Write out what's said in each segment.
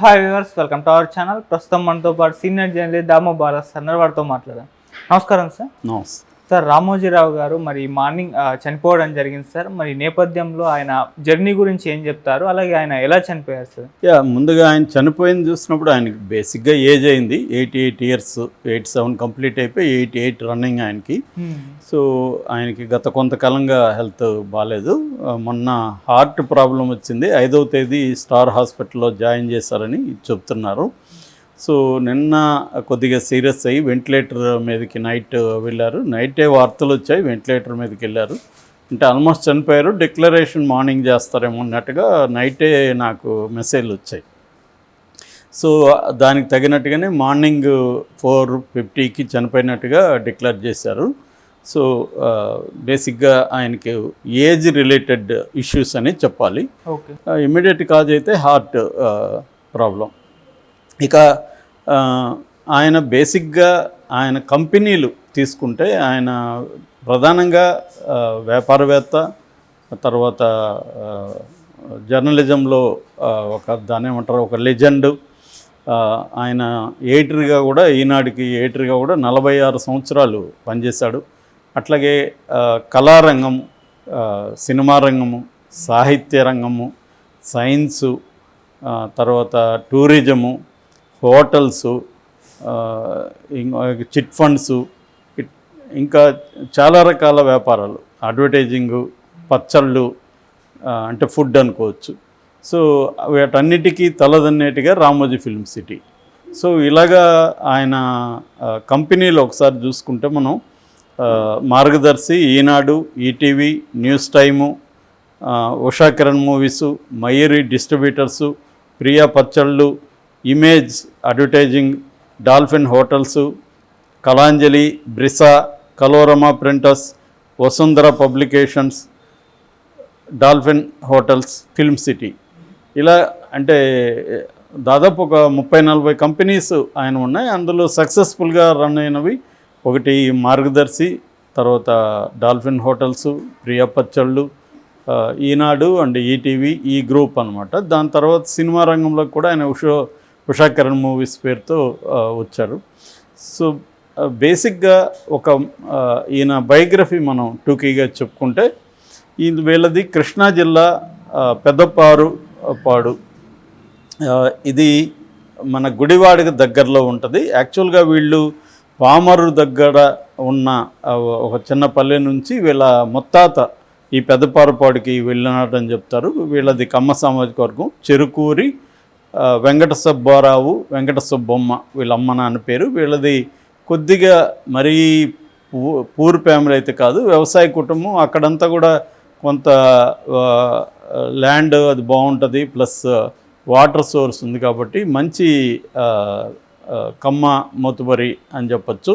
Hi viewers, welcome to our channel. ప్రస్తుతం మనతో పాటు senior journalist Damoh Bala sir వారితో మాట్లాడాం. నమస్కారం సార్. నమస్తే సార్, రామోజీరావు గారు మరి మార్నింగ్ చనిపోవడం జరిగింది సార్. మరి నేపథ్యంలో ఆయన జర్నీ గురించి ఏం చెప్తారు, అలాగే ఆయన ఎలా చనిపోయారు సార్? ముందుగా ఆయన చనిపోయింది చూసినప్పుడు ఆయనకి బేసిక్గా ఏజ్ అయింది 88 ఇయర్స్, 87 కంప్లీట్ అయిపోయి 88 రన్నింగ్ ఆయనకి. సో ఆయనకి గత కొంతకాలంగా హెల్త్ బాగాలేదు. మొన్న హార్ట్ ప్రాబ్లం వచ్చింది. 5వ తేదీ స్టార్ హాస్పిటల్లో జాయిన్ చేశారని చెప్తున్నారు. సో నిన్న కొద్దిగా సీరియస్ అయ్యి వెంటిలేటర్ మీదకి నైట్ వెళ్ళారు. నైటే వార్తలు వచ్చాయి, వెంటిలేటర్ మీదకి వెళ్ళారు. అంటే ఆల్మోస్ట్ చనిపోయారు. డిక్లరేషన్ మార్నింగ్ చేస్తారేమో అన్నట్టుగా నైటే నాకు మెసేజ్లు వచ్చాయి. సో దానికి తగినట్టుగానే మార్నింగ్ 4:50కి చనిపోయినట్టుగా డిక్లేర్ చేశారు. సో బేసిక్గా ఆయనకి ఏజ్ రిలేటెడ్ ఇష్యూస్ అని చెప్పాలి. ఇమ్మీడియట్ కాజ్ అయితే హార్ట్ ప్రాబ్లం. ఇక ఆయన బేసిక్గా ఆయన కంపెనీలు తీసుకుంటే ఆయన ప్రధానంగా వ్యాపారవేత్త, తర్వాత జర్నలిజంలో దాని ఏమంటారు ఒక లెజెండ్. ఆయన ఎడిటర్గా కూడా, ఈనాడుకి ఎడిటర్గా కూడా 46 సంవత్సరాలు పనిచేశాడు. అట్లాగే కళారంగము, సినిమా రంగము, సాహిత్య రంగము, సైన్సు, తర్వాత టూరిజము, హోటల్సు, చిట్ ఫండ్సు, ఇంకా చాలా రకాల వ్యాపారాలు, అడ్వర్టైజింగు, పచ్చళ్ళు, అంటే ఫుడ్ అనుకోవచ్చు. సో వీటన్నిటికీ తలదన్నేటిగా రామోజీ ఫిల్మ్ సిటీ. సో ఇలాగా ఆయన కంపెనీలు ఒకసారి చూసుకుంటే మనం Margadarsi, Eenadu, ETV, news time, Usha Kiran movies, Mayuri distributors, Priya పచ్చళ్ళు, image advertising, Dolphin hotels, Kalanjali, Brisa, Kalorama printers, Vasundhara publications, Dolphin hotels, film city. ఇలా అంటే దాదాపు ఒక 30-40 కంపెనీస్ ఆయన ఉన్నాయి. అందులో సక్సెస్ఫుల్గా రన్ అయినవి ఒకటి మార్గదర్శి, తర్వాత డాల్ఫిన్ హోటల్సు, ప్రియా పచ్చళ్ళు, ఈనాడు అండ్ ఈటీవీ, ఈ గ్రూప్ అనమాట. దాని తర్వాత సినిమా రంగంలో కూడా ఆయన ఉషా కిరణ్ మూవీస్ పేరుతో వచ్చారు. సో బేసిక్గా ఒక ఈయన బయోగ్రఫీ మనం టూకీగా చెప్పుకుంటే, వీళ్ళది కృష్ణా జిల్లా పెద్దపాడు. ఇది మన గుడివాడకి దగ్గరలో ఉంటుంది. యాక్చువల్గా వీళ్ళు పామరు దగ్గర ఉన్న ఒక చిన్న పల్లె నుంచి వీళ్ళ ముత్తాత ఈ పెద్దపారుపాడుకి వెళ్ళినాడని చెప్తారు. వీళ్ళది కమ్మ సామాజిక వర్గం. చెరుకూరి వెంకట సుబ్బారావు, వెంకట సుబ్బమ్మ వీళ్ళ అమ్మ నాన్న పేరు. వీళ్ళది కొద్దిగా మరీ పూర్ ఫ్యామిలీ అయితే కాదు, వ్యవసాయ కుటుంబం. అక్కడంతా కూడా కొంత ల్యాండ్ అది బాగుంటుంది, ప్లస్ వాటర్ సోర్స్ ఉంది కాబట్టి మంచి కమ్మ మొతుబరి అని చెప్పచ్చు.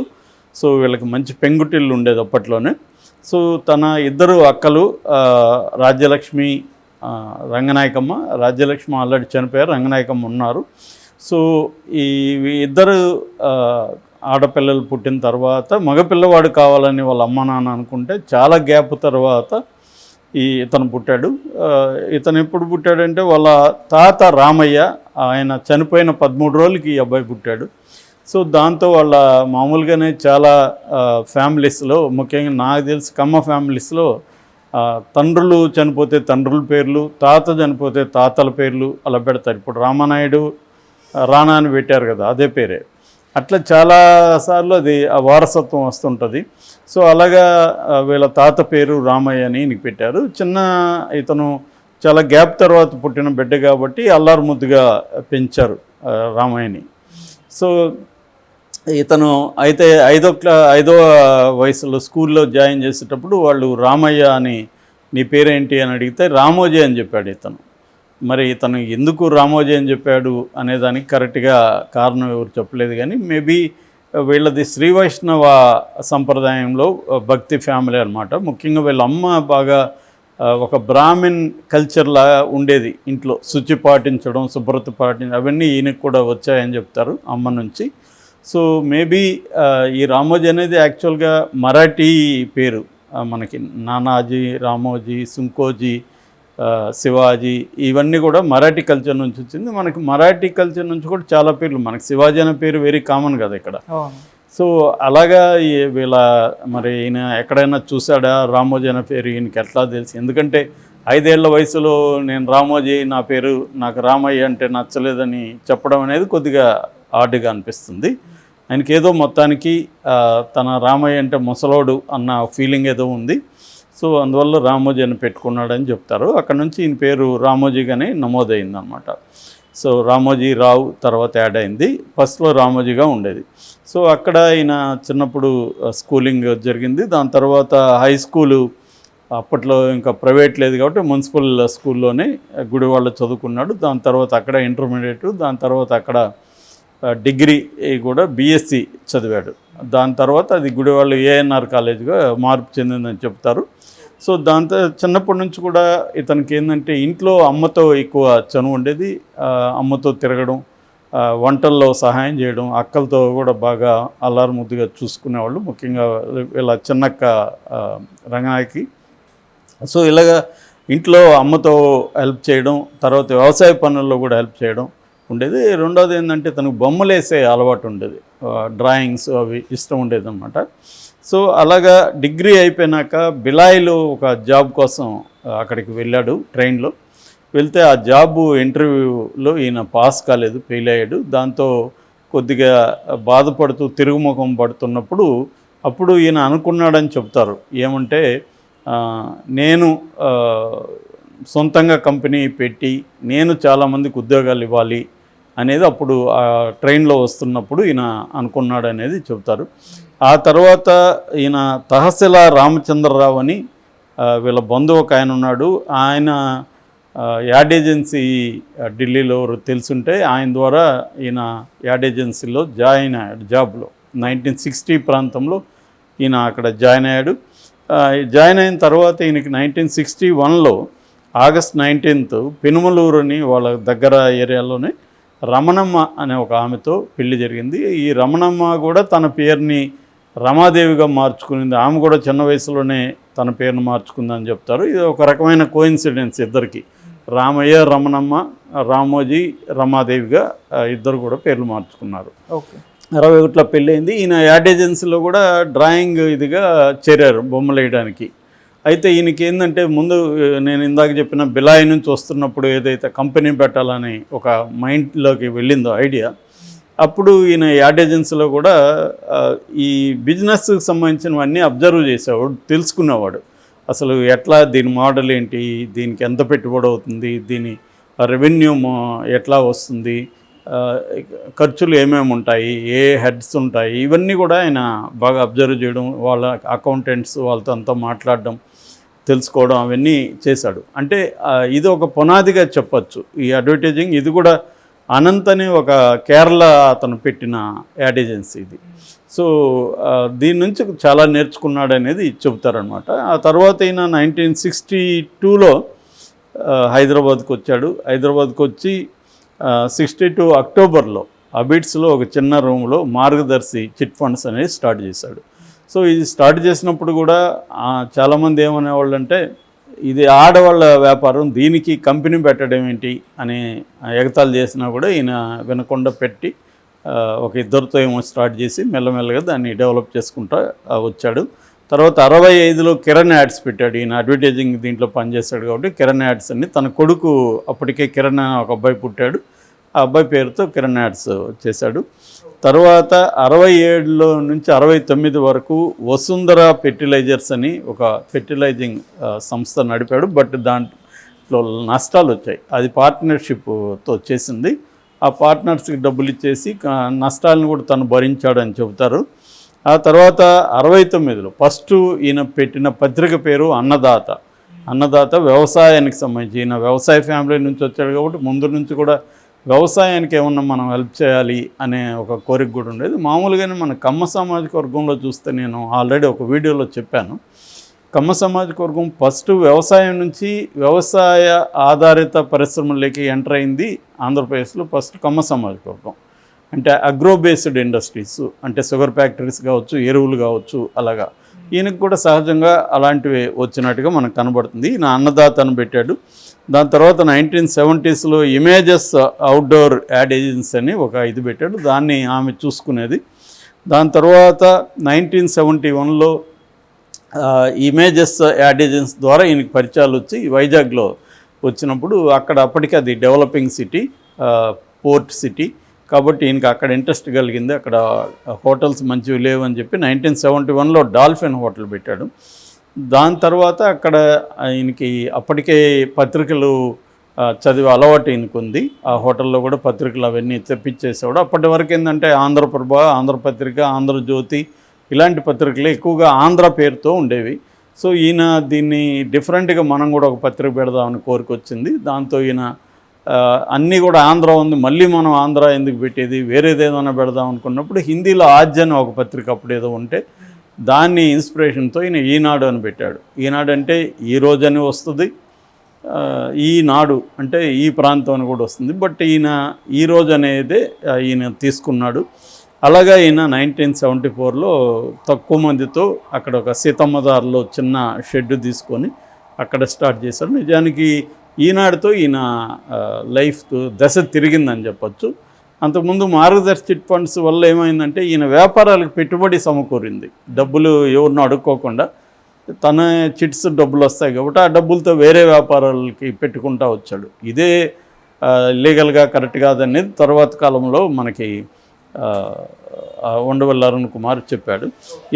సో వీళ్ళకి మంచి పెంగుటిల్లు ఉండేది అప్పట్లోనే. సో తన ఇద్దరు అక్కలు రాజ్యలక్ష్మి, రంగనాయకమ్మ. రాజ్యలక్ష్మి ఆల్రెడీ చనిపోయారు, రంగనాయకమ్మ ఉన్నారు. సో ఈ ఇద్దరు ఆడపిల్లలు పుట్టిన తర్వాత మగపిల్లవాడు కావాలని వాళ్ళ అమ్మ నాన్న అనుకుంటే చాలా గ్యాప్ తర్వాత ఇతను పుట్టాడు. ఇతను ఎప్పుడు పుట్టాడంటే వాళ్ళ తాత రామయ్య ఆయన చనిపోయిన 13 రోజులకి ఈ అబ్బాయి పుట్టాడు. సో దాంతో వాళ్ళ మామూలుగానే చాలా ఫ్యామిలీస్లో, ముఖ్యంగా నాకు తెలిసి కమ్మ ఫ్యామిలీస్లో తండ్రులు చనిపోతే తండ్రుల పేర్లు, తాత చనిపోతే తాతల పేర్లు అలా పెడతారు. ఇప్పుడు రామానాయుడు రానా అని పెట్టారు కదా, అదే పేరే. అట్లా చాలాసార్లు అది వారసత్వం వస్తుంటుంది. సో అలాగా వీళ్ళ తాత పేరు రామయ్య అని ఈయనకి పెట్టారు. ఇతను చాలా గ్యాప్ తర్వాత పుట్టిన బిడ్డ కాబట్టి అల్లారు ముద్దుగా పెంచారు రామయ్యని. సో ఇతను అయితే 5వ వయసులో స్కూల్లో జాయిన్ చేసేటప్పుడు వాళ్ళు రామయ్య అని నీ పేరేంటి అని అడిగితే రామోజీ అని చెప్పాడు ఇతను. మరి ఇతను ఎందుకు రామోజీ అని చెప్పాడు అనేదానికి కరెక్ట్గా కారణం ఎవరు చెప్పలేదు. కానీ మేబీ వీళ్ళది శ్రీ వైష్ణవ సంప్రదాయంలో భక్తి ఫ్యామిలీ అనమాట. ముఖ్యంగా వీళ్ళ అమ్మ బాగా ఒక బ్రాహ్మిన్ కల్చర్లా ఉండేది ఇంట్లో. శుచి పాటించడం, శుభ్రత పాటించడం అవన్నీ ఈయనకు కూడా వచ్చాయని చెప్తారు అమ్మ నుంచి. సో మేబీ ఈ రామోజీ అనేది యాక్చువల్గా మరాఠీ పేరు. మనకి నానాజీ, రామోజీ, సుంకోజీ శివాజీ, ఇవన్నీ కూడా మరాఠీ కల్చర్ నుంచి వచ్చింది. మనకి మరాఠీ కల్చర్ నుంచి కూడా చాలా పేర్లు, మనకి శివాజీ అనే పేరు వెరీ కామన్ కదా ఇక్కడ. సో అలాగా వీళ్ళ మరి ఈయన ఎక్కడైనా చూసాడా రామోజీ అనే పేరు, ఈయనకి ఎట్లా తెలుసు? ఎందుకంటే 5 ఏళ్ల వయసులో నేను రామోజీ, నా పేరు, నాకు రామయ్య అంటే నచ్చలేదని చెప్పడం అనేది కొద్దిగా ఆడ్గా అనిపిస్తుంది. ఆయనకి ఏదో మొత్తానికి తన రామయ్య అంటే ముసలోడు అన్న ఫీలింగ్ ఏదో ఉంది. సో అందువల్ల రామోజీ అని పెట్టుకున్నాడని చెప్తారు. అక్కడ నుంచి ఈయన పేరు రామోజీగానే నమోదైంది అనమాట. సో రామోజీ రావు తర్వాత యాడ్ అయింది. ఫస్ట్లో రామోజీగా ఉండేది. సో అక్కడ ఈయన చిన్నప్పుడు స్కూలింగ్ జరిగింది. దాని తర్వాత హై స్కూలు అప్పట్లో ఇంకా ప్రైవేట్ లేదు కాబట్టి మున్సిపల్ స్కూల్లోనే గుడివాళ్ళ చదువుకున్నాడు. దాని తర్వాత అక్కడ ఇంటర్మీడియట్, దాని తర్వాత అక్కడ డిగ్రీ కూడా బీఎస్సీ చదివాడు. దాని తర్వాత అది గుడివాళ్ళు ఏఎన్ఆర్ కాలేజ్గా మార్పు చెందిందని చెప్తారు. సో దాంతో చిన్నప్పటి నుంచి కూడా ఇతనికి ఏంటంటే ఇంట్లో అమ్మతో ఎక్కువ చనువు ఉండేది. అమ్మతో తిరగడం, వంటల్లో సహాయం చేయడం, అక్కలతో కూడా బాగా అల్లారు ముద్దుగా చూసుకునేవాళ్ళు, ముఖ్యంగా ఇలా చిన్నక్క రంగనాయకి. సో ఇలాగా ఇంట్లో అమ్మతో హెల్ప్ చేయడం, తర్వాత వ్యవసాయ పనుల్లో కూడా హెల్ప్ చేయడం ఉండేది. రెండోది ఏంటంటే తనకు బొమ్మలు వేసే అలవాటు ఉండేది, డ్రాయింగ్స్ అవి ఇష్టం ఉండేది అనమాట. సో అలాగా డిగ్రీ అయిపోయినాక బిలాయిలో ఒక జాబ్ కోసం అక్కడికి వెళ్ళాడు ట్రైన్లో. వెళ్తే ఆ జాబు ఇంటర్వ్యూలో ఈయన పాస్ కాలేదు, ఫెయిల్ అయ్యాడు. దాంతో కొద్దిగా బాధపడుతూ తిరుగుముఖం పడుతున్నప్పుడు అప్పుడు ఈయన అనుకున్నాడని చెప్తారు. ఏమంటే నేను సొంతంగా కంపెనీ పెట్టి నేను చాలామందికి ఉద్యోగాలు ఇవ్వాలి అనేది అప్పుడు ఆ ట్రైన్లో వస్తున్నప్పుడు ఈయన అనుకున్నాడు అనేది చెప్తారు. ఆ తర్వాత ఈయన తహసీలా రామచంద్రరావు అని వీళ్ళ బంధువు ఒక ఆయన ఉన్నాడు. ఆయన యాడ్ ఏజెన్సీ ఢిల్లీలో తెలుసుంటే ఆయన ద్వారా ఈయన యాడ్ ఏజెన్సీలో జాయిన్ అయ్యాడు జాబ్లో. 1960 ప్రాంతంలో ఈయన అక్కడ జాయిన్ అయ్యాడు. జాయిన్ అయిన తర్వాత ఈయనకి 1961లో ఆగస్ట్ 19th పెనుమలూరు అని వాళ్ళ దగ్గర ఏరియాలోనే రమణమ్మ అనే ఒక ఆమెతో పెళ్లి జరిగింది. ఈ రమణమ్మ కూడా తన పేరుని రమాదేవిగా మార్చుకునింది. ఆమె కూడా చిన్న వయసులోనే తన పేరును మార్చుకుందని చెప్తారు. ఇది ఒక రకమైన కోయిన్సిడెన్స్ ఇద్దరికి. రామయ్య రమణమ్మ, రామోజీ రమాదేవిగా ఇద్దరు కూడా పేర్లు మార్చుకున్నారు. ఓకే. 61లో పెళ్ళయింది. ఈయన యాడ్ ఏజెన్సీలో కూడా డ్రాయింగ్ ఇదిగా చేరారు, బొమ్మలు వేయడానికి. అయితే ఈయనకి ఏంటంటే ముందు నేను ఇందాక చెప్పిన బిలాయి నుంచి వస్తున్నప్పుడు ఏదైతే కంపెనీ పెట్టాలని ఒక మైండ్లోకి వెళ్ళిందో ఐడియా, అప్పుడు ఈయన యాడ్ ఏజెన్సీలో కూడా ఈ బిజినెస్కి సంబంధించినవన్నీ అబ్జర్వ్ చేసేవాడు, తెలుసుకునేవాడు. అసలు ఎట్లా దీని మోడల్ ఏంటి, దీనికి ఎంత పెట్టుబడి అవుతుంది, దీని రెవెన్యూ ఎట్లా వస్తుంది, ఖర్చులు ఏమేమి ఉంటాయి, ఏ హెడ్స్ ఉంటాయి, ఇవన్నీ కూడా ఆయన బాగా అబ్జర్వ్ చేయడం, వాళ్ళ అకౌంటెంట్స్ వాళ్ళతో అంతా మాట్లాడడం, తెలుసుకోవడం అవన్నీ చేశాడు. అంటే ఇది ఒక పునాదిగా చెప్పచ్చు ఈ అడ్వర్టైజింగ్. ఇది కూడా అనంత్ అని ఒక కేరళ అతను పెట్టిన యాడ్ ఏజెన్సీ ఇది. సో దీని నుంచి చాలా నేర్చుకున్నాడు అనేది చెబుతారనమాట. ఆ తర్వాత ఈయన 1962లో హైదరాబాద్కి వచ్చాడు. హైదరాబాద్కి వచ్చి 62 అక్టోబర్లో అబిడ్స్లో ఒక చిన్న రూమ్లో మార్గదర్శి చిట్ ఫండ్స్ అనేది స్టార్ట్ చేశాడు. సో ఇది స్టార్ట్ చేసినప్పుడు కూడా చాలామంది ఏమనేవాళ్ళు అంటే ఇది ఆడవాళ్ళ వ్యాపారం, దీనికి కంపెనీ పెట్టడం ఏంటి అని ఎగతాళి చేసినా కూడా ఈయన వినకుండా పెట్టి ఒక ఇద్దరితో ఏమో స్టార్ట్ చేసి మెల్లమెల్లగా దాన్ని డెవలప్ చేసుకుంటూ వచ్చాడు. తర్వాత 65లో కిరణ్ యాడ్స్ పెట్టాడు. ఈయన అడ్వర్టైజింగ్ దీంట్లో పనిచేస్తాడు కాబట్టి కిరణ్ యాడ్స్ అని, తన కొడుకు అప్పటికే కిరణ్ అనే ఒక అబ్బాయి పుట్టాడు, ఆ అబ్బాయి పేరుతో కిరణ్ యాడ్స్ చేశాడు. తర్వాత 67లో నుంచి 69 వరకు వసుంధర ఫెర్టిలైజర్స్ అని ఒక ఫెర్టిలైజింగ్ సంస్థ నడిపాడు. బట్ దాంట్లో నష్టాలు వచ్చాయి. అది పార్ట్నర్షిప్తో చేసింది. ఆ పార్ట్నర్స్కి డబ్బులు ఇచ్చేసి నష్టాలను కూడా తను భరించాడని చెబుతారు. ఆ తర్వాత 69లో ఫస్ట్ ఈయన పెట్టిన పత్రిక పేరు అన్నదాత. అన్నదాత వ్యవసాయానికి సంబంధించి, ఈయన వ్యవసాయ ఫ్యామిలీ నుంచి వచ్చాడు కాబట్టి ముందు నుంచి కూడా వ్యవసాయానికి ఏమన్నా మనం హెల్ప్ చేయాలి అనే ఒక కోరిక కూడా ఉండేది. మామూలుగానే మన కమ్మ సామాజిక వర్గంలో చూస్తే నేను ఆల్రెడీ ఒక వీడియోలో చెప్పాను, కమ్మ సామాజిక వర్గం ఫస్ట్ వ్యవసాయం నుంచి వ్యవసాయ ఆధారిత పరిశ్రమలకి ఎంటర్ అయింది ఆంధ్రప్రదేశ్లో. ఫస్ట్ కమ్మ సామాజిక వర్గం అంటే అగ్రో బేస్డ్ ఇండస్ట్రీస్, అంటే షుగర్ ఫ్యాక్టరీస్ కావచ్చు, ఎరువులు కావచ్చు, అలాగా ఈయనకు కూడా సహజంగా అలాంటివి వచ్చినట్టుగా మనకు కనబడుతుంది. ఈయన అన్నదాత అని పెట్టాడు. దాని తర్వాత 1970s images outdoor ad agency అని ఒక ఇది పెట్టాడు, దాన్ని ఆమె చూసుకునేది. దాని తర్వాత 1971లో ఇమేజెస్ యాడ్ ఏజెన్సీ ద్వారా ఈయనకి పరిచయాలు వచ్చి వైజాగ్లో వచ్చినప్పుడు అక్కడ అప్పటికి అది డెవలపింగ్ సిటీ, పోర్ట్ సిటీ కాబట్టి ఈయనకి అక్కడ ఇంట్రెస్ట్ కలిగింది. అక్కడ హోటల్స్ మంచివి లేవు అని చెప్పి 1971లో డాల్ఫిన్ హోటల్ పెట్టాడు. దాని తర్వాత అక్కడ ఈయనకి అప్పటికే పత్రికలు చదివే అలవాటు ఈయనకు ఉంది. ఆ హోటల్లో కూడా పత్రికలు అవన్నీ తెప్పించేసేవాడు. అప్పటి వరకు ఏంటంటే ఆంధ్రప్రభ, ఆంధ్రపత్రిక, ఆంధ్రజ్యోతి ఇలాంటి పత్రికలు ఎక్కువగా ఆంధ్ర పేరుతో ఉండేవి. సో ఈయన దీన్ని డిఫరెంట్గా మనం కూడా ఒక పత్రిక పెడదామని కోరికొచ్చింది. దాంతో ఈయన అన్నీ కూడా ఆంధ్ర ఉంది, మళ్ళీ మనం ఆంధ్ర ఎందుకు పెట్టేది, వేరేది ఏదైనా పెడదాం అనుకున్నప్పుడు హిందీలో ఆజ్ అని ఒక పత్రిక అప్పుడు ఏదో ఉంటే దాన్ని ఇన్స్పిరేషన్తో ఈయన ఈనాడు అని పెట్టాడు. ఈనాడు అంటే ఈరోజు అని వస్తుంది, ఈనాడు అంటే ఈ ప్రాంతం అని కూడా వస్తుంది. బట్ ఈయన ఈరోజు అనేది ఈయన తీసుకున్నాడు. అలాగా ఈయన 1974లో తక్కువ మందితో అక్కడ ఒక సీతమ్మదారిలో చిన్న షెడ్ తీసుకొని అక్కడ స్టార్ట్ చేశాడు. నిజానికి ఈనాడుతో ఈయన లైఫ్ దశ తిరిగిందని చెప్పచ్చు. అంతకుముందు మార్గదర్శి చిట్ ఫండ్స్ వల్ల ఏమైందంటే ఈయన వ్యాపారాలకు పెట్టుబడి సమకూరింది. డబ్బులు ఎవరినో అడుక్కోకుండా తన చిట్స్ డబ్బులు వస్తాయి కాబట్టి ఆ డబ్బులతో వేరే వ్యాపారాలకి పెట్టుకుంటూ వచ్చాడు. ఇదే లీగల్గా కరెక్ట్ కాదనేది తర్వాత కాలంలో మనకి ఉండవల్లి అరుణ్ కుమార్ చెప్పాడు.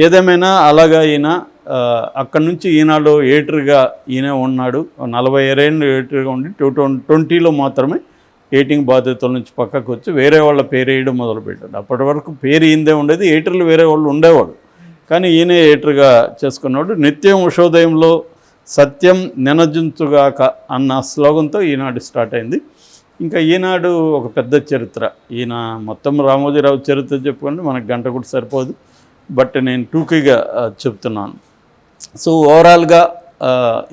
ఏదేమైనా అలాగా ఈయన అక్కడి నుంచి ఈనాడు ఎడిటర్గా ఈయన ఉన్నాడు. 40 ఏళ్ళు ఎడిటర్గా ఉండి 2020లో మాత్రమే ఎడిటింగ్ బాధ్యతల నుంచి పక్కకు వచ్చి వేరే వాళ్ళ పేరు వేయడం మొదలుపెట్టాడు. అప్పటి వరకు పేరు ఈయనదే ఉండేది, ఎడిటర్లు వేరే వాళ్ళు ఉండేవాడు, కానీ ఈయనే ఎడిటర్గా చేసుకున్నాడు. నిత్యం ఉషోదయంలో సత్యం నినజించుగాక అన్న స్లోగన్తో ఈనాడు స్టార్ట్ అయింది. ఇంకా ఈనాడు ఒక పెద్ద చరిత్ర. ఈయన మొత్తం రామోజీరావు చరిత్ర చెప్పుకుంటే మనకు గంట కూడా సరిపోదు, బట్ నేను టూకీగా చెప్తున్నాను. సో ఓవరాల్గా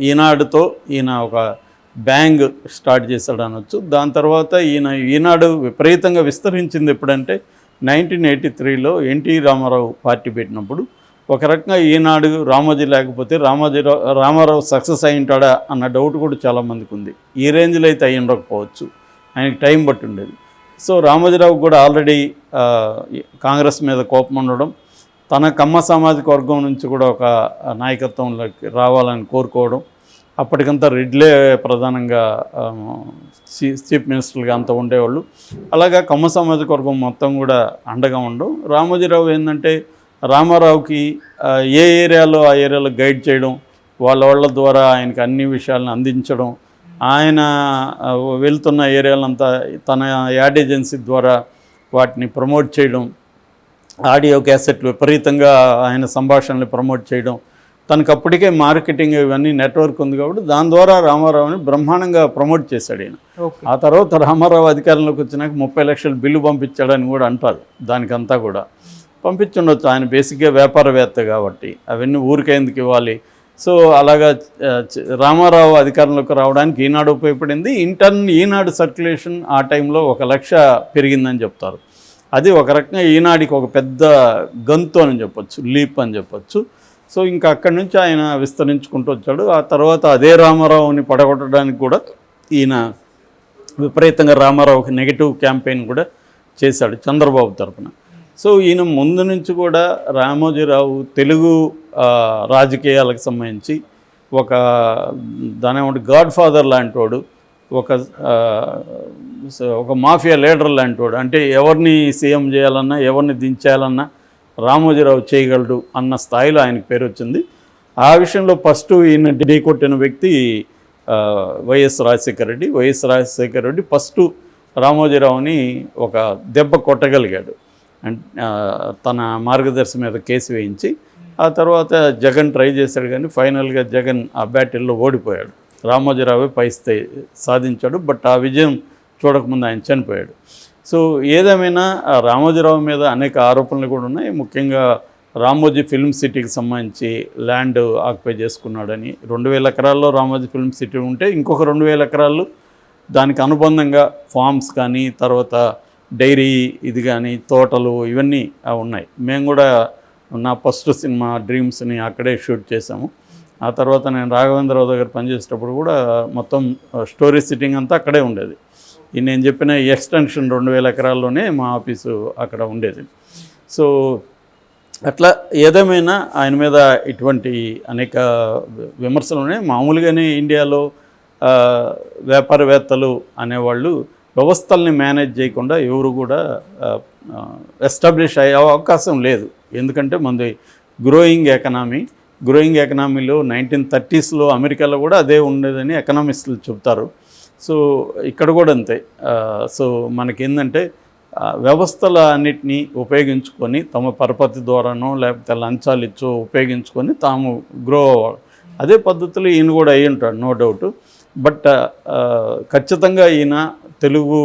ఈనాడుతో ఈయన ఒక బ్యాంగ్ స్టార్ట్ చేశాడు అనొచ్చు. దాని తర్వాత ఈనాడు విపరీతంగా విస్తరించింది ఎప్పుడంటే 1983లో ఎన్టీ రామారావు పార్టీ పెట్టినప్పుడు. ఒక రకంగా ఈనాడు రామోజీ లేకపోతే రామారావు సక్సెస్ అయి ఉంటాడా అన్న డౌట్ కూడా చాలామందికి ఉంది. ఈ రేంజ్లో అయితే అయి ఉండకపోవచ్చు, ఆయనకి టైం బట్టి ఉండేది. సో రామోజీరావు కూడా ఆల్రెడీ కాంగ్రెస్ మీద కోపం ఉండడం, తన కమ్మ సామాజిక వర్గం నుంచి కూడా ఒక నాయకత్వంలోకి రావాలని కోరుకోవడం, అప్పటికంతా రెడ్లే ప్రధానంగా చీఫ్ మినిస్టర్లుగా అంతా ఉండేవాళ్ళు. అలాగా కమ్మ సామాజిక వర్గం మొత్తం కూడా అండగా ఉండడం. రామోజీరావు ఏంటంటే రామారావుకి ఏ ఏరియాలో ఆ ఏరియాలో గైడ్ చేయడం, వాళ్ళ ద్వారా ఆయనకి అన్ని విషయాలను అందించడం, ఆయన వెళ్తున్న ఏరియాలంతా తన యాడ్ ఏజెన్సీ ద్వారా వాటిని ప్రమోట్ చేయడం, ఆడియో క్యాసెట్లు విపరీతంగా ఆయన సంభాషణలు ప్రమోట్ చేయడం, తనకు అప్పటికే మార్కెటింగ్ ఇవన్నీ నెట్వర్క్ ఉంది కాబట్టి దాని ద్వారా రామారావుని బ్రహ్మాండంగా ప్రమోట్ చేశాడు ఆయన. ఆ తర్వాత రామారావు అధికారంలోకి వచ్చినాక 30 లక్షల బిల్లు పంపించాడని కూడా అంటారు. దానికంతా కూడా పంపించుండొచ్చు, ఆయన బేసిక్గా వ్యాపారవేత్త కాబట్టి అవన్నీ ఊరికేందుకు ఇవ్వాలి. సో అలాగా రామారావు అధికారంలోకి రావడానికి ఈనాడు ఉపయోగపడింది. ఈనాడు సర్క్యులేషన్ ఆ టైంలో 1 లక్ష పెరిగిందని చెప్తారు. అది ఒక రకంగా ఈనాడికి ఒక పెద్ద గంతు అని చెప్పొచ్చు, లీప్ అని చెప్పొచ్చు. సో ఇంకా అక్కడి నుంచి ఆయన విస్తరించుకుంటూ వచ్చాడు. ఆ తర్వాత అదే రామారావుని పడగొట్టడానికి కూడా ఈయన విపరీతంగా రామారావుకి నెగిటివ్ క్యాంపెయిన్ కూడా చేశాడు చంద్రబాబు తరఫున. సో ఈయన ముందు నుంచి కూడా రామోజీరావు తెలుగు రాజకీయాలకు సంబంధించి దాని గాడ్ ఫాదర్ లాంటి వాడు, ఒక మాఫియా లీడర్ లాంటి వాడు. అంటే ఎవరిని సీఎం చేయాలన్నా ఎవరిని దించేయాలన్నా రామోజీరావు చేయగలడు అన్న స్థాయిలో ఆయనకు పేరు వచ్చింది. ఆ విషయంలో ఫస్ట్ ఈయన ఢీ కొట్టిన వ్యక్తి వైఎస్ రాజశేఖర రెడ్డి ఫస్ట్ రామోజీరావుని ఒక దెబ్బ కొట్టగలిగాడు. తన మార్గదర్శి మీద కేసు వేయించి ఆ తర్వాత జగన్ ట్రై చేశాడు, కానీ ఫైనల్గా జగన్ ఆ బ్యాటిల్లో ఓడిపోయాడు. రామోజీరావే పై సాధించాడు. బట్ ఆ విజయం చూడకముందు ఆయన చనిపోయాడు. సో ఏదేమైనా రామోజీరావు మీద అనేక ఆరోపణలు కూడా ఉన్నాయి. ముఖ్యంగా రామోజీ ఫిల్మ్ సిటీకి సంబంధించి ల్యాండ్ ఆక్యుపై చేసుకున్నాడని. 2000 ఎకరాల్లో రామోజీ ఫిల్మ్ సిటీ ఉంటే ఇంకొక 2000 ఎకరాలు దానికి అనుబంధంగా ఫార్మ్స్ కానీ తర్వాత డైరీ ఇది కానీ తోటలు ఇవన్నీ ఉన్నాయి. మేము కూడా నా ఫస్ట్ సినిమా డ్రీమ్స్ని అక్కడే షూట్ చేశాము. ఆ తర్వాత నేను రాఘవేంద్రరావు దగ్గర పనిచేసేటప్పుడు కూడా మొత్తం స్టోరీ సిట్టింగ్ అంతా అక్కడే ఉండేది. ఈ నేను చెప్పిన ఈ ఎక్స్టెన్షన్ 2000 ఎకరాల్లోనే మా ఆఫీసు అక్కడ ఉండేది. సో అట్లా ఏదేమైనా ఆయన మీద ఇటువంటి అనేక విమర్శలు ఉన్నాయి. మామూలుగానే ఇండియాలో వ్యాపారవేత్తలు అనేవాళ్ళు వ్యవస్థల్ని మేనేజ్ చేయకుండా ఎవరు కూడా ఎస్టాబ్లిష్ అయ్యే అవకాశం లేదు. ఎందుకంటే మనది గ్రోయింగ్ ఎకనామీలో 1930s అమెరికాలో కూడా అదే ఉండేదని ఎకనామిస్టులు చెప్తారు. సో ఇక్కడ కూడా అంతే. సో మనకేందంటే వ్యవస్థల అన్నిటినీ ఉపయోగించుకొని తమ పరపతి ద్వారానో లేకపోతే లంచాలు ఇచ్చో ఉపయోగించుకొని తాము గ్రో అవ్వాలి. అదే పద్ధతిలో ఈయన కూడా అయ్యి ఉంటాడు, నో డౌట్. బట్ ఖచ్చితంగా ఈయన తెలుగు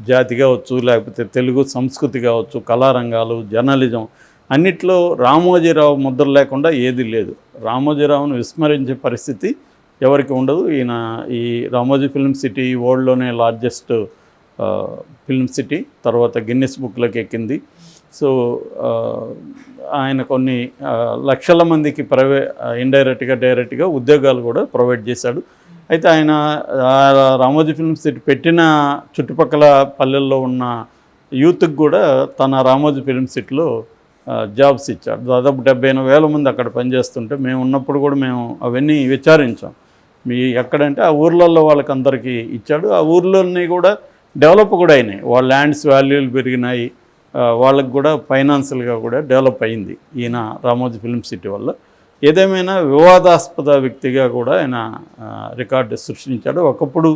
జాతి కావచ్చు, లేకపోతే తెలుగు సంస్కృతి కావచ్చు, కళారంగాలు, జర్నలిజం అన్నిట్లో రామోజీరావు ముద్ర లేకుండా ఏది లేదు. రామోజీరావును విస్మరించే పరిస్థితి ఎవరికి ఉండదు. ఈయన ఈ రామోజీ ఫిల్మ్ సిటీ వరల్డ్లోనే లార్జెస్ట్ ఫిల్మ్ సిటీ, తర్వాత గిన్నిస్ బుక్లోకి ఎక్కింది. సో ఆయన కొన్ని లక్షల మందికి ఇండైరెక్ట్గా డైరెక్ట్గా ఉద్యోగాలు కూడా ప్రొవైడ్ చేశాడు. అయితే ఆయన రామోజీ ఫిల్మ్ సిటీ పెట్టిన చుట్టుపక్కల పల్లెల్లో ఉన్న యూత్కి కూడా తన రామోజీ ఫిల్మ్ సిటీలో జాబ్స్ ఇచ్చాడు. దాదాపు 70,000 మంది అక్కడ పనిచేస్తుంటే మేము ఉన్నప్పుడు కూడా మేము అవన్నీ విచారించాం. ఎక్కడంటే ఆ ఊర్లలో వాళ్ళకి అందరికీ ఇచ్చాడు. ఆ ఊర్లోని కూడా డెవలప్ కూడా అయినాయి, వాళ్ళ ల్యాండ్స్ వాల్యూలు పెరిగినాయి, వాళ్ళకి కూడా ఫైనాన్షియల్గా కూడా డెవలప్ అయింది ఈయన రామోజీ ఫిల్మ్ సిటీ వల్ల. ఏదేమైనా వివాదాస్పద వ్యక్తిగా కూడా ఆయన రికార్డు సృష్టించాడు. ఒకప్పుడు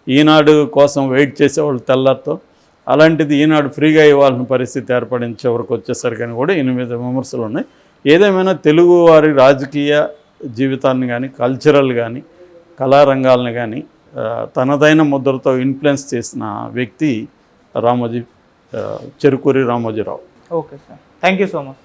ఈనాడు కోసం వెయిట్ చేసేవాళ్ళు తెల్లారితో, అలాంటిది ఈనాడు ఫ్రీగా ఇవ్వాల్సిన పరిస్థితి ఏర్పడిన చివరికి వచ్చేసరికి కూడా ఈయన మీద విమర్శలు ఉన్నాయి. ఏదేమైనా తెలుగు వారి రాజకీయ జీవితాన్ని కానీ, కల్చరల్ కానీ, కళారంగాలను కానీ తనదైన ముద్రతో ఇన్ఫ్లుయెన్స్ చేసిన వ్యక్తి Cherukuri Ramoji Rao. Okay sir, thank you so much.